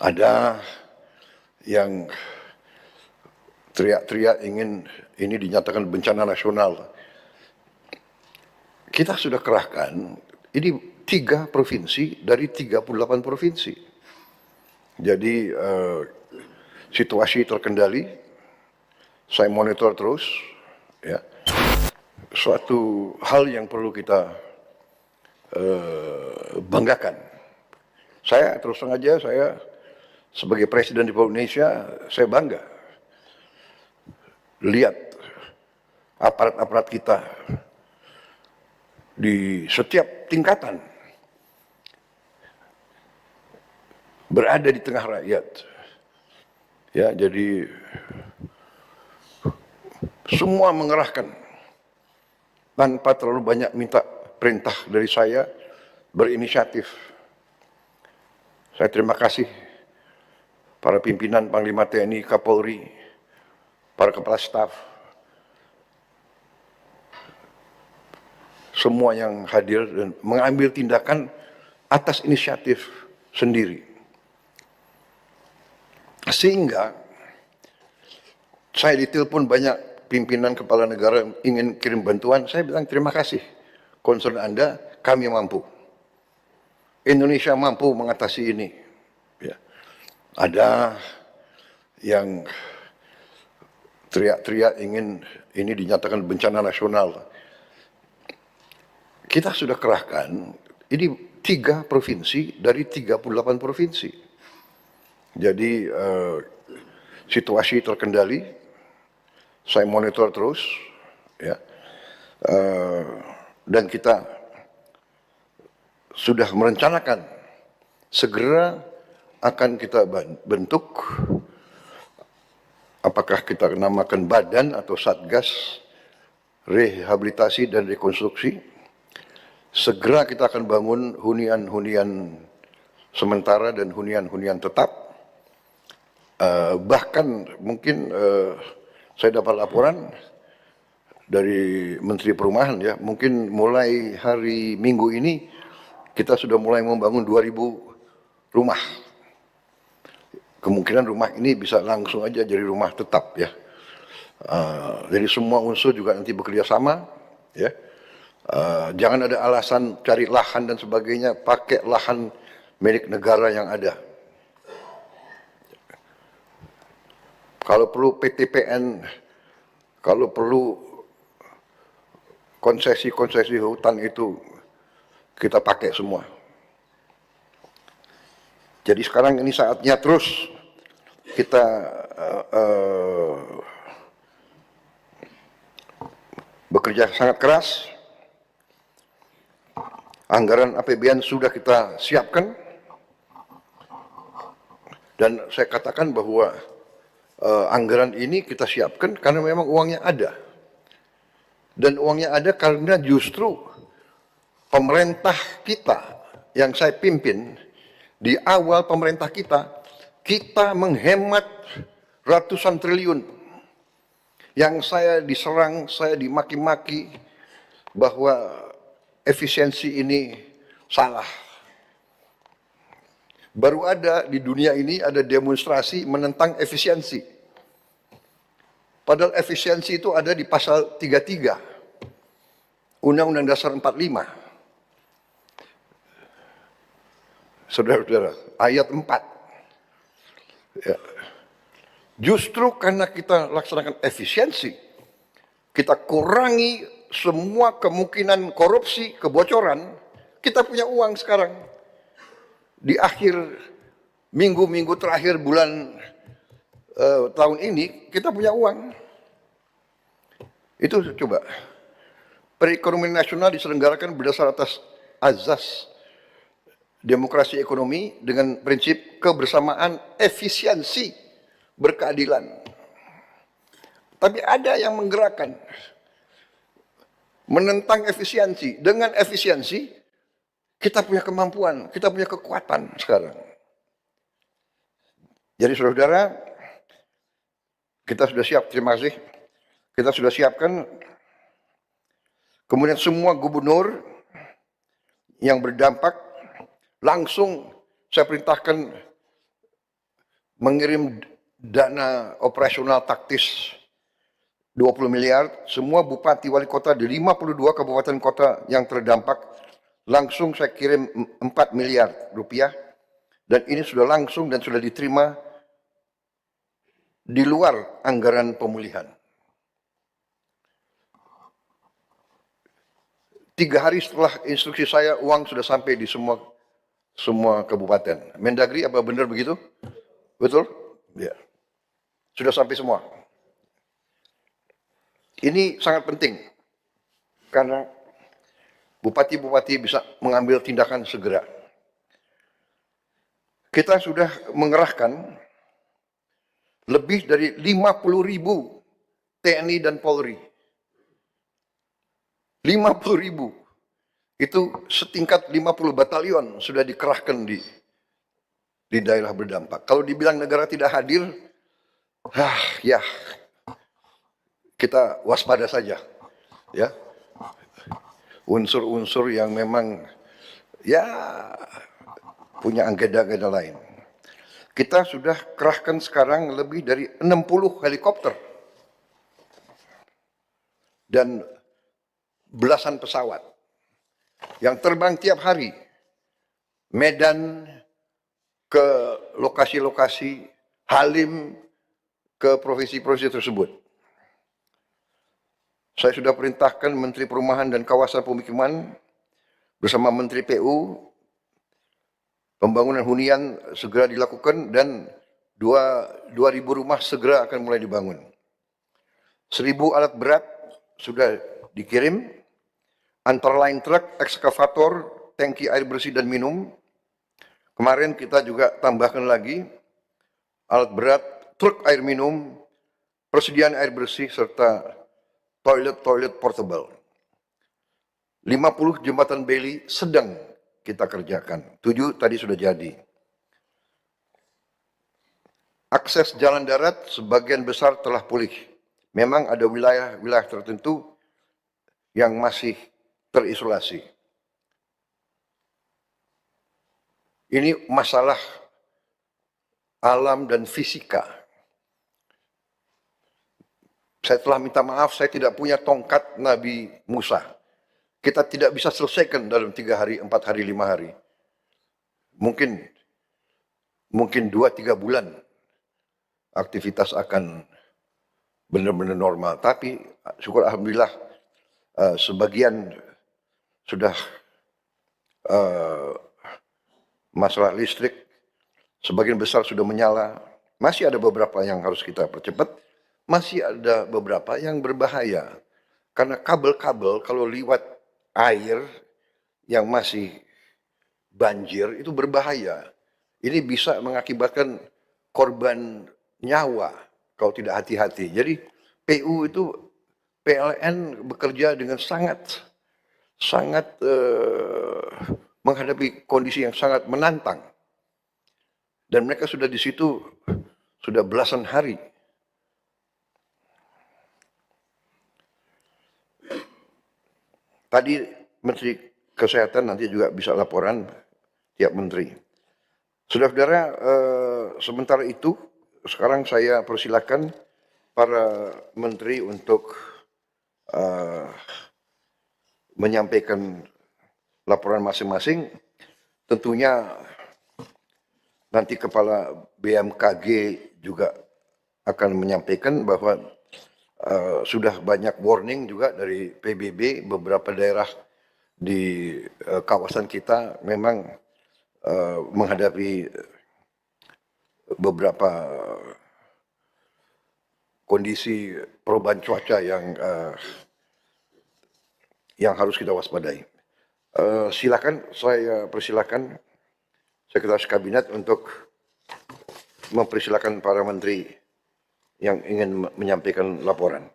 Ada yang teriak-teriak ingin ini dinyatakan bencana nasional. Kita sudah kerahkan, ini 3 provinsi dari 38 provinsi. Jadi situasi terkendali, saya monitor terus, ya. Suatu hal yang perlu kita banggakan. Saya terus terang aja, saya sebagai Presiden Republik Indonesia, saya bangga lihat aparat-aparat kita di setiap tingkatan berada di tengah rakyat. Ya, jadi semua mengerahkan tanpa terlalu banyak minta perintah dari saya, berinisiatif. Saya terima kasih para pimpinan Panglima TNI, Kapolri, para kepala staf, semua yang hadir dan mengambil tindakan atas inisiatif sendiri. Sehingga saya ditelepon banyak pimpinan kepala negara ingin kirim bantuan, saya bilang terima kasih. Concern Anda, kami mampu. Indonesia mampu mengatasi ini. Ya. Ada yang teriak-teriak ingin ini dinyatakan bencana nasional. Kita sudah kerahkan, ini 3 provinsi dari 38 provinsi. Jadi situasi terkendali, saya monitor terus, ya, dan kita sudah merencanakan segera akan kita bentuk, apakah kita namakan badan atau satgas rehabilitasi dan rekonstruksi. Segera kita akan bangun hunian-hunian sementara dan hunian-hunian tetap. Bahkan mungkin saya dapat laporan dari Menteri Perumahan, ya, mungkin mulai hari Minggu ini kita sudah mulai membangun 2.000 rumah. Kemungkinan rumah ini bisa langsung aja jadi rumah tetap, ya. Jadi semua unsur juga nanti bekerja sama, ya. Jangan ada alasan cari lahan dan sebagainya, pakai lahan milik negara yang ada. Kalau perlu PTPN, kalau perlu konsesi-konsesi hutan itu kita pakai semua. Jadi sekarang ini saatnya terus kita bekerja sangat keras. Anggaran APBN sudah kita siapkan. Dan saya katakan bahwa anggaran ini kita siapkan karena memang uangnya ada. Dan uangnya ada karena justru pemerintah kita yang saya pimpin, di awal pemerintah kita menghemat ratusan triliun. Yang saya diserang, saya dimaki-maki bahwa efisiensi ini salah. Baru ada di dunia ini ada demonstrasi menentang efisiensi. Padahal efisiensi itu ada di pasal 33 Undang-Undang Dasar 45. Saudara-saudara, ayat 4. Ya. Justru karena kita laksanakan efisiensi, kita kurangi semua kemungkinan korupsi, kebocoran, kita punya uang sekarang. Di akhir minggu-minggu terakhir bulan tahun ini, kita punya uang. Itu coba. Perekonomian nasional diselenggarakan berdasar atas azas demokrasi ekonomi dengan prinsip kebersamaan, efisiensi, berkeadilan. Tapi ada yang menggerakkan, menentang efisiensi. Dengan efisiensi, kita punya kemampuan, kita punya kekuatan sekarang. Jadi saudara, kita sudah siap, terima kasih. Kita sudah siapkan, kemudian semua gubernur yang berdampak, langsung saya perintahkan mengirim dana operasional taktis 20 miliar, semua bupati wali kota di 52 kabupaten kota yang terdampak langsung saya kirim 4 miliar rupiah, dan ini sudah langsung dan sudah diterima di luar anggaran pemulihan. 3 hari setelah instruksi saya, uang sudah sampai di semua kabupaten. Mendagri, apa benar begitu? Betul? Ya. Sudah sampai semua. Ini sangat penting karena bupati-bupati bisa mengambil tindakan segera. Kita sudah mengerahkan lebih dari 50.000 TNI dan Polri. 50.000. Itu setingkat 50 batalion sudah dikerahkan di daerah berdampak. Kalau dibilang negara tidak hadir, ya kita waspada saja. Ya. Unsur-unsur yang memang ya punya agenda-agenda lain. Kita sudah kerahkan sekarang lebih dari 60 helikopter dan belasan pesawat yang terbang tiap hari Medan ke lokasi-lokasi, Halim ke provinsi-provinsi tersebut. Saya sudah perintahkan Menteri Perumahan dan Kawasan Pemukiman bersama Menteri PU, pembangunan hunian segera dilakukan dan 2.000 rumah segera akan mulai dibangun. 1.000 alat berat sudah dikirim, antara lain truk, ekskavator, tangki air bersih dan minum. Kemarin kita juga tambahkan lagi alat berat, truk air minum, persediaan air bersih, serta toilet portable. 50 jembatan beli sedang kita kerjakan. 7 tadi sudah jadi. Akses jalan darat sebagian besar telah pulih. Memang ada wilayah-wilayah tertentu yang masih terisolasi. Ini masalah alam dan fisika. Saya telah minta maaf, saya tidak punya tongkat Nabi Musa. Kita tidak bisa selesaikan dalam 3 hari, 4 hari, 5 hari. Mungkin 2-3 bulan aktivitas akan benar-benar normal. Tapi syukur alhamdulillah sebagian sudah masalah listrik, sebagian besar sudah menyala. Masih ada beberapa yang harus kita percepat, masih ada beberapa yang berbahaya. Karena kabel-kabel kalau liwat air yang masih banjir itu berbahaya. Ini bisa mengakibatkan korban nyawa kalau tidak hati-hati. Jadi PU itu PLN bekerja dengan sangat menghadapi kondisi yang sangat menantang. Dan mereka sudah di situ sudah belasan hari. Tadi Menteri Kesehatan nanti juga bisa laporan tiap menteri. Saudara-saudara, sementara itu sekarang saya persilakan para menteri untuk menyampaikan laporan masing-masing. Tentunya nanti Kepala BMKG juga akan menyampaikan bahwa sudah banyak warning juga dari PBB, beberapa daerah di kawasan kita memang menghadapi beberapa kondisi perubahan cuaca yang harus kita waspadai. Silakan, saya persilakan Sekretaris Kabinet untuk mempersilakan para menteri yang ingin menyampaikan laporan.